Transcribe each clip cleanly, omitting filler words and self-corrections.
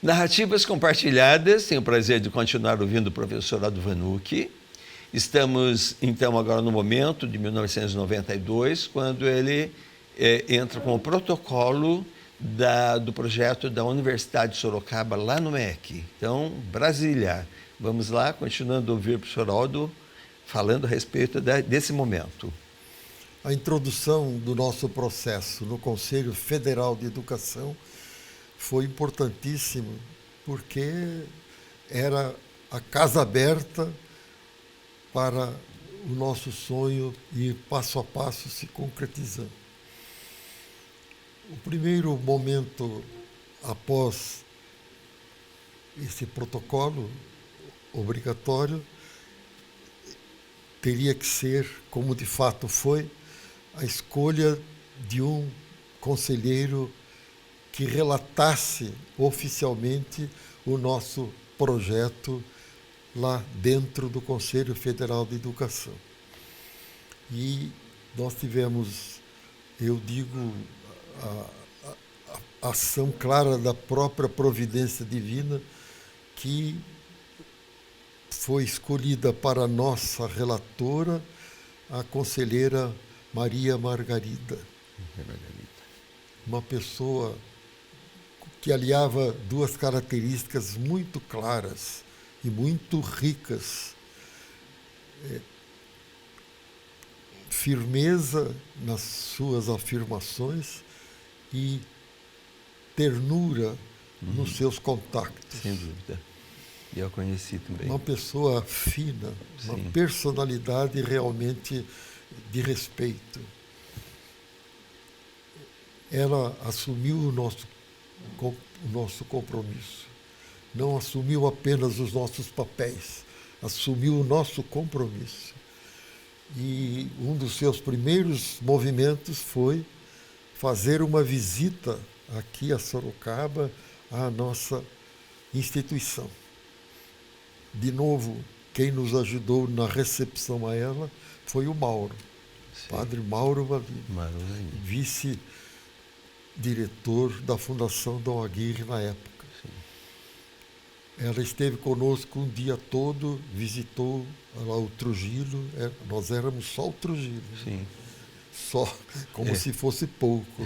Narrativas compartilhadas, tenho o prazer de continuar ouvindo o professor Aldo Vanucchi. Estamos, então, agora no momento de 1992, quando ele entra com o protocolo do projeto da Universidade de Sorocaba, lá no MEC. Então, Brasília. Vamos lá, continuando a ouvir o professor Aldo falando a respeito desse momento. A introdução do nosso processo no Conselho Federal de Educação foi importantíssimo, porque era a casa aberta para o nosso sonho ir passo a passo se concretizando. O primeiro momento após esse protocolo obrigatório teria que ser, como de fato foi, a escolha de um conselheiro que relatasse oficialmente o nosso projeto lá dentro do Conselho Federal de Educação. E nós tivemos, eu digo, a ação clara da própria providência divina, que foi escolhida para a nossa relatora, a conselheira Maria Margarida. Uma pessoa que aliava duas características muito claras e muito ricas. Firmeza nas suas afirmações e ternura nos seus contactos. Sem dúvida. E eu conheci também. Uma pessoa fina, Sim. uma personalidade realmente de respeito. Ela assumiu o nosso compromisso. Não assumiu apenas os nossos papéis, assumiu o nosso compromisso. E um dos seus primeiros movimentos foi fazer uma visita aqui a Sorocaba, à nossa instituição. De novo, quem nos ajudou na recepção a ela foi o Mauro, Sim. Padre Mauro Valim, vice-diretor da Fundação Dom Aguirre na época. Sim. Ela esteve conosco um dia todo, visitou lá o Trujillo, nós éramos só o Trujillo. Sim. Só, como se fosse pouco.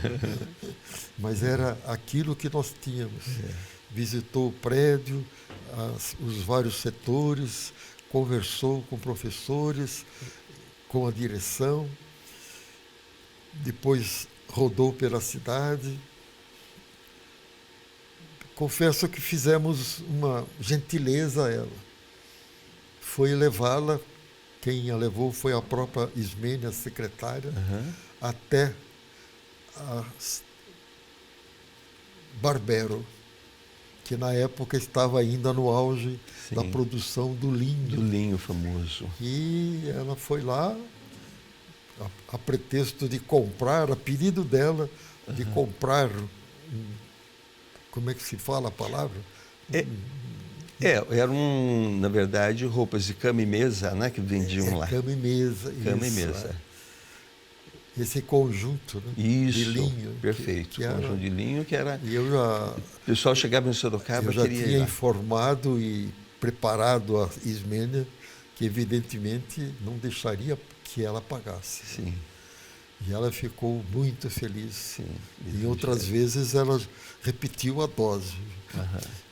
Mas era aquilo que nós tínhamos. Visitou o prédio, os vários setores, conversou com professores, com a direção, depois rodou pela cidade. Confesso que fizemos uma gentileza a ela. Foi levá-la, quem a levou foi a própria Ismênia, a secretária, até a Barbero, que na época estava ainda no auge Sim. da produção do linho. Do linho famoso. E ela foi lá, a pretexto de comprar, a pedido dela, de comprar, como é que se fala a palavra? Eram, na verdade, roupas de cama e mesa, né, que vendiam lá. Cama e mesa. Cama isso, e mesa. Esse conjunto, né, isso, de linho. Perfeito. Que era, conjunto de linho que era... E eu já, o pessoal chegava em Sorocaba, eu já queria tinha ir lá. informado e preparado a Ismênia que, evidentemente, não deixaria que ela pagasse. Sim. E ela ficou muito feliz. Sim. E outras vezes ela repetiu a dose.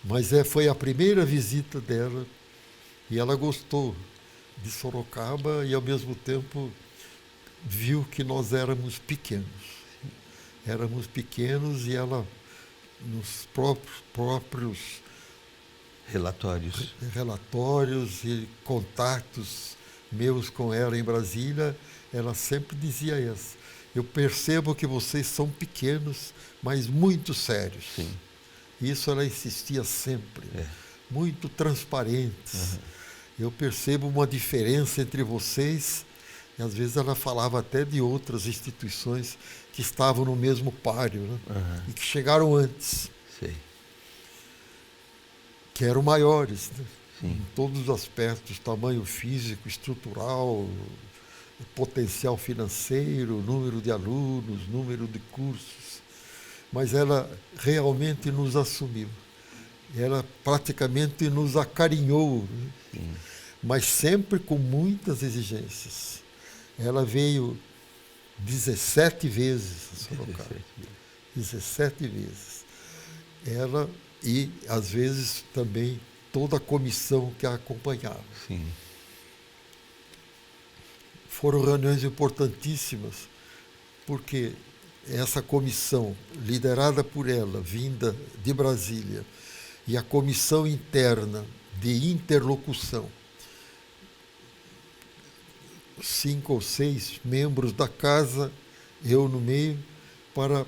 Mas foi a primeira visita dela e ela gostou de Sorocaba e, ao mesmo tempo, viu que nós éramos pequenos. Éramos pequenos e ela, nos próprios relatórios e contatos meus com ela em Brasília, ela sempre dizia isso. Eu percebo que vocês são pequenos, mas muito sérios. Sim. Isso ela insistia sempre. Muito transparentes. Eu percebo uma diferença entre vocês, e às vezes ela falava até de outras instituições que estavam no mesmo páreo, né? E que chegaram antes. Sei. Que eram maiores, né? Sim. Em todos os aspectos, tamanho físico, estrutural, potencial financeiro, número de alunos, número de cursos. Mas ela realmente nos assumiu. ela praticamente nos acarinhou, né? Sim. Mas sempre com muitas exigências. Ela veio 17 vezes a Sorocaba. 17 vezes. Ela e, às vezes, também toda a comissão que a acompanhava. Sim. Foram reuniões importantíssimas, porque essa comissão, liderada por ela, vinda de Brasília, e a comissão interna de interlocução, 5 ou 6 membros da casa, eu no meio, para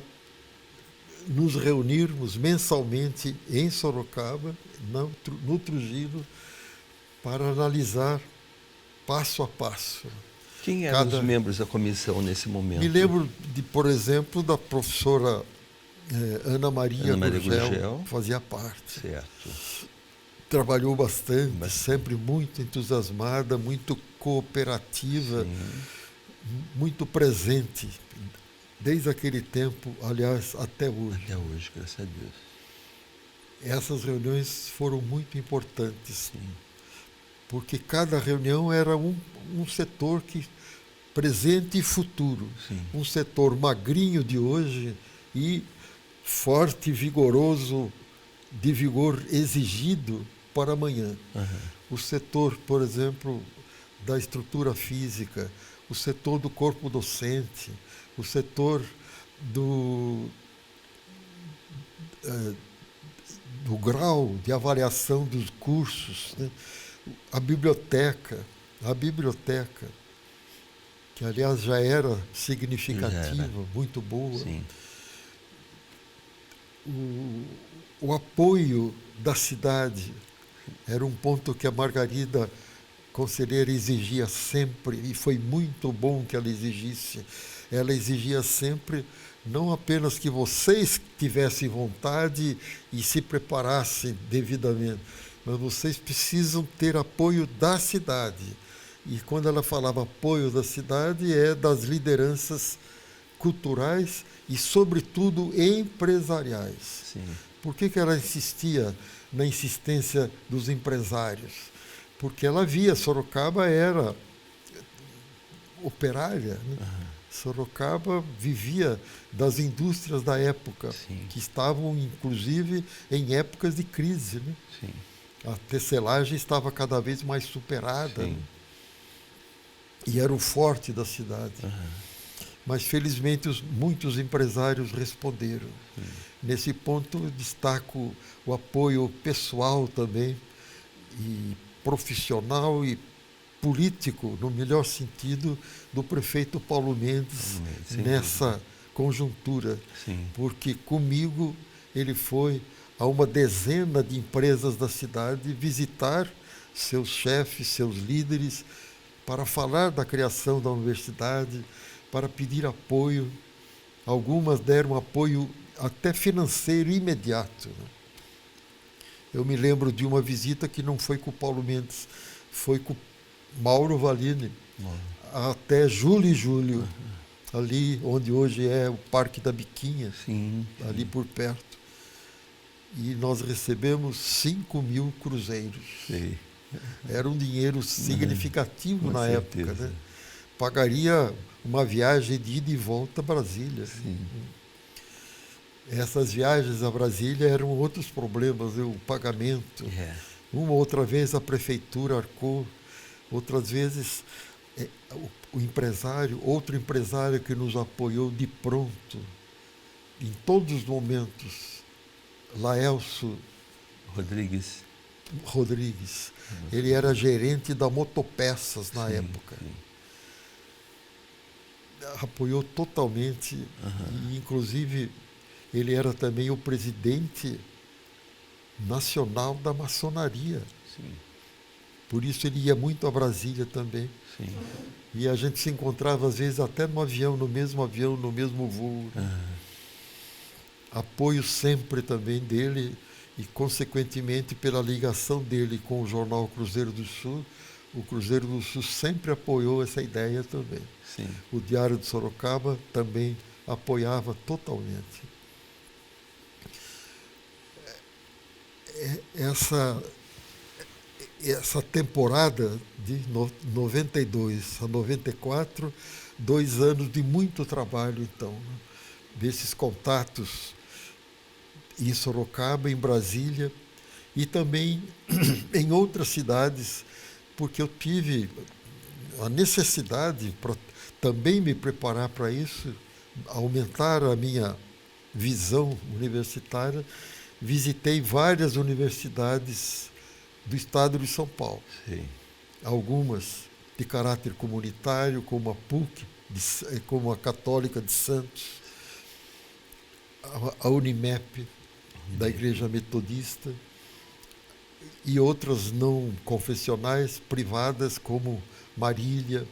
nos reunirmos mensalmente em Sorocaba, no Trujillo, para analisar passo a passo. Quem eram os membros da comissão nesse momento? Me lembro, por exemplo, da professora Ana Maria Gurgel, fazia parte. Certo. Trabalhou bastante, sempre muito entusiasmada, muito cooperativa, sim, muito presente, desde aquele tempo, aliás, até hoje. Até hoje, graças a Deus. Essas reuniões foram muito importantes, Sim. porque cada reunião era um setor que presente e futuro. Sim. Um setor magrinho de hoje e forte e vigoroso, de vigor exigido para amanhã. Uhum. O setor, por exemplo, da estrutura física, o setor do corpo docente, o setor do grau de avaliação dos cursos, né? A biblioteca, que aliás já era significativa, muito boa. Sim. O apoio da cidade era um ponto que a Margarida conselheira exigia sempre, e foi muito bom que ela exigisse. Ela exigia sempre não apenas que vocês tivessem vontade e se preparassem devidamente, mas vocês precisam ter apoio da cidade. E quando ela falava apoio da cidade, é das lideranças culturais e, sobretudo, empresariais. Sim. Por que ela insistia na insistência dos empresários? Porque ela via Sorocaba era operária, né? Uhum. Sorocaba vivia das indústrias da época, Sim. que estavam, inclusive, em épocas de crise, né? Sim. A tecelagem estava cada vez mais superada, Sim. né? E era o forte da cidade. Uhum. Mas, felizmente, muitos empresários responderam. Sim. Nesse ponto, eu destaco o apoio pessoal também, e profissional e político, no melhor sentido, do prefeito Paulo Mendes nessa conjuntura. Sim. Porque comigo ele foi a uma dezena de empresas da cidade visitar seus chefes, seus líderes, para falar da criação da universidade, para pedir apoio. Algumas deram apoio até financeiro imediato, né? Eu me lembro de uma visita que não foi com o Paulo Mendes, foi com o Mauro Valini, até julho e julho, ali onde hoje é o Parque da Biquinha, sim, ali por perto. E nós recebemos 5.000 cruzeiros. Sim. Era um dinheiro significativo Com na certeza. época, né? Pagaria uma viagem de ida e volta a Brasília. Sim. Essas viagens a Brasília eram outros problemas, o pagamento. Uma outra vez a prefeitura arcou, outras vezes o empresário, outro empresário que nos apoiou de pronto, em todos os momentos, Laelso Rodrigues. Ele era gerente da Motopeças na época. Sim. Apoiou totalmente, e inclusive ele era também o presidente nacional da maçonaria. Sim. Por isso ele ia muito a Brasília também. Sim. E a gente se encontrava às vezes até no mesmo voo. Apoio sempre também dele e, consequentemente, pela ligação dele com o jornal Cruzeiro do Sul. O Cruzeiro do Sul sempre apoiou essa ideia também. Sim. O Diário de Sorocaba também apoiava totalmente. essa temporada de 92 a 94, 2 anos de muito trabalho, então, né? Desses contatos em Sorocaba, em Brasília e também em outras cidades, porque eu tive a necessidade para também me preparar para isso, aumentar a minha visão universitária. Visitei várias universidades do estado de São Paulo. Sim. Algumas de caráter comunitário, como a PUC, como a Católica de Santos, a Unimep, da Igreja Metodista, e outras não confessionais, privadas, como Marília,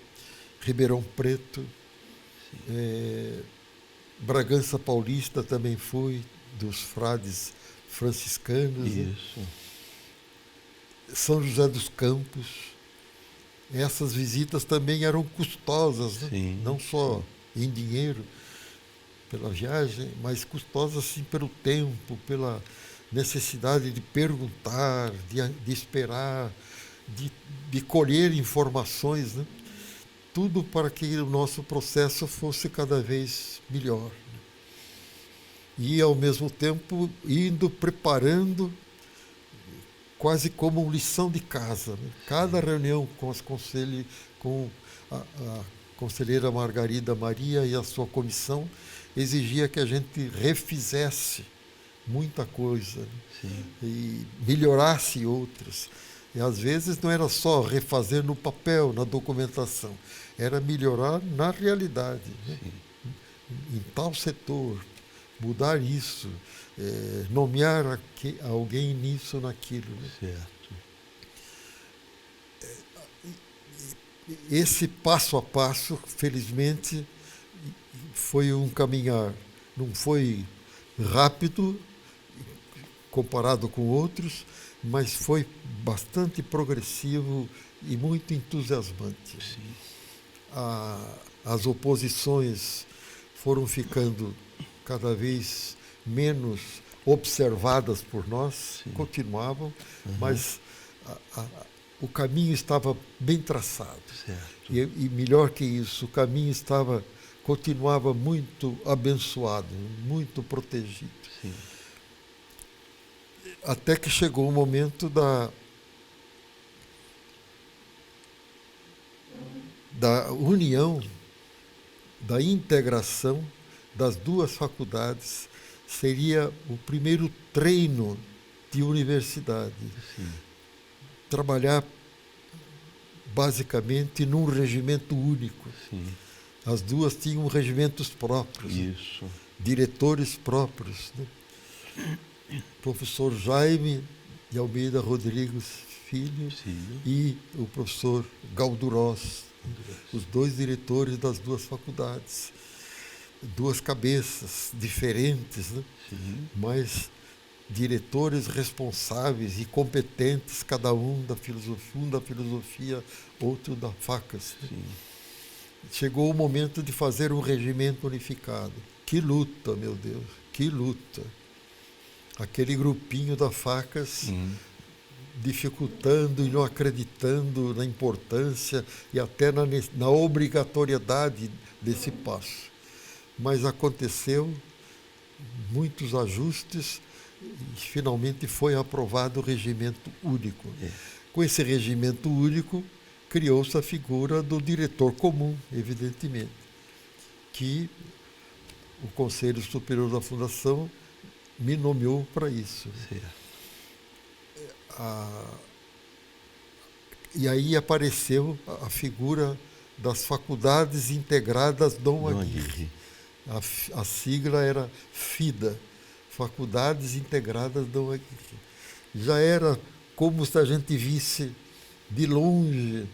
Ribeirão Preto, Bragança Paulista também fui, dos frades franciscanos. Isso. Né? São José dos Campos. Essas visitas também eram custosas, né? Sim, não só em dinheiro, pela viagem, mas custosas assim pelo tempo, pela necessidade de perguntar, de esperar, de colher informações, né? Tudo para que o nosso processo fosse cada vez melhor. Né? E, ao mesmo tempo, indo preparando quase como lição de casa. Né? Cada reunião com com a conselheira Margarida Maria e a sua comissão exigia que a gente refizesse muita coisa, né? E melhorasse outras. E às vezes não era só refazer no papel, na documentação, era melhorar na realidade, né? Em tal setor, mudar isso, nomear alguém nisso, naquilo. Né? Certo. Esse passo a passo, felizmente, foi um caminhar. Não foi rápido comparado com outros, mas foi bastante progressivo e muito entusiasmante. As oposições foram ficando cada vez menos observadas por nós, sim, continuavam, mas o caminho estava bem traçado. E melhor que isso, o caminho continuava muito abençoado, muito protegido. Sim. Até que chegou o momento da união, da integração das duas faculdades. Seria o primeiro treino de universidade. Sim. Trabalhar basicamente num regimento único. Sim. As duas tinham regimentos próprios. Isso. Né? Diretores próprios. Né? Professor Jaime de Almeida Rodrigues Filho, sim, e o professor Galdurós, os dois diretores das duas faculdades. Duas cabeças diferentes, né? Mas diretores responsáveis e competentes, cada um da filosofia, outro da Facas. Né? Chegou o momento de fazer um regimento unificado. Que luta, meu Deus, que luta. Aquele grupinho da Facas dificultando e não acreditando na importância e até na obrigatoriedade desse passo. Mas aconteceu, muitos ajustes, e finalmente foi aprovado o regimento único. Com esse regimento único, criou-se a figura do diretor comum, evidentemente, que o Conselho Superior da Fundação me nomeou para isso. E aí apareceu a figura das Faculdades Integradas Dom Aguirre. A sigla era FIDA, Faculdades Integradas Dom Aguirre. Já era como se a gente visse de longe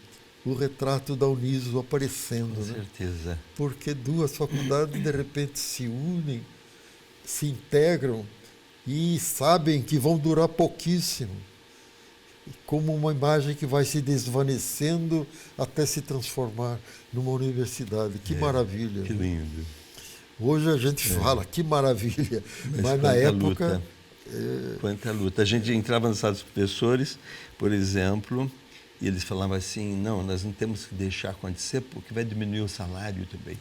o retrato da Uniso aparecendo. Com certeza. Né? Porque duas faculdades de repente se unem, se integram e sabem que vão durar pouquíssimo. Como uma imagem que vai se desvanecendo até se transformar numa universidade. Que maravilha. Que lindo. Hoje a gente fala, que maravilha, mas na época Quanta luta. A gente entrava na sala dos professores, por exemplo, e eles falavam assim, não, nós não temos que deixar acontecer porque vai diminuir o salário também.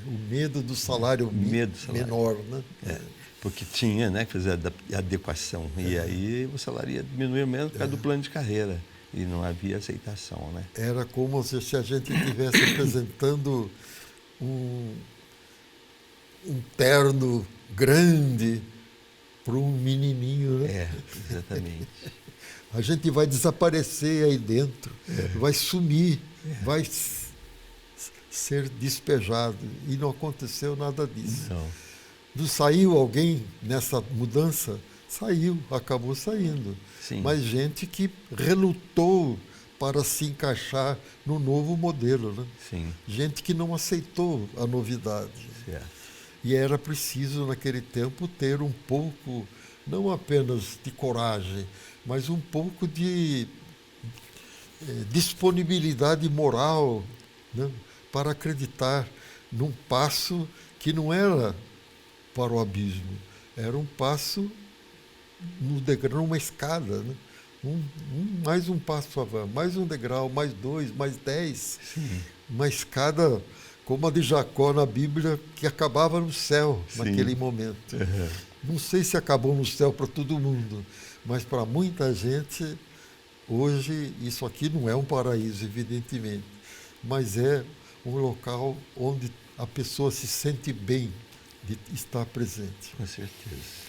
O medo do salário, Medo do salário. menor, né? Porque tinha, né, que fazer a adequação. E aí o salário ia diminuir mesmo por causa do plano de carreira. E não havia aceitação, né? Era como se a gente estivesse apresentando um terno grande para um menininho, né? Exatamente. A gente vai desaparecer aí dentro, vai sumir, vai ser despejado. E não aconteceu nada disso. Não. Não saiu alguém nessa mudança? Saiu, acabou saindo. Sim. Mas gente que relutou para se encaixar no novo modelo, né? Sim. Gente que não aceitou a novidade. Certo. E era preciso, naquele tempo, ter um pouco, não apenas de coragem, mas um pouco de disponibilidade moral, né, para acreditar num passo que não era para o abismo, era um passo no degrau, uma escada, né? Mais um passo avante, mais um degrau, mais 2, mais 10. Sim. Uma escada como a de Jacó na Bíblia, que acabava no céu. Sim. Naquele momento. Uhum. Não sei se acabou no céu para todo mundo, mas para muita gente, hoje, isso aqui não é um paraíso, evidentemente, mas é um local onde a pessoa se sente bem de estar presente. Com certeza.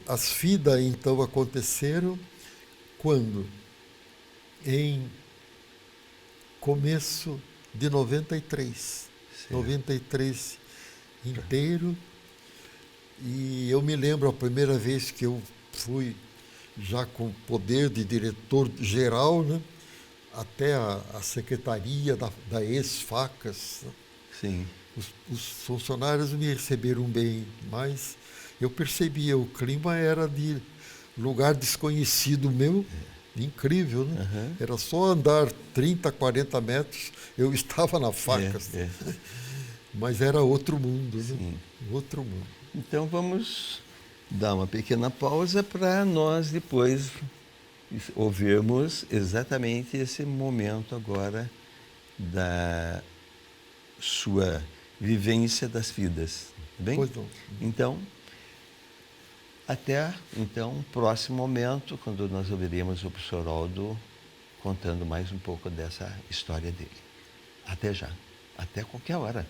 As FIDA, então, aconteceram quando? Em começo de 93. Certo. 93 inteiro. E eu me lembro a primeira vez que eu fui já com poder de diretor-geral, né, até a secretaria da ex-Facas. Sim. Os funcionários me receberam bem, mas eu percebia, o clima era de lugar desconhecido meu, incrível, né? Uhum. Era só andar 30, 40 metros, eu estava na Facas. Mas era outro mundo, né? Outro mundo. Então vamos dar uma pequena pausa para nós depois ouvirmos exatamente esse momento agora da sua vivência das vidas. Bem? Pois não. Então, até o próximo momento, quando nós ouviremos o professor Aldo contando mais um pouco dessa história dele. Até já. Até qualquer hora.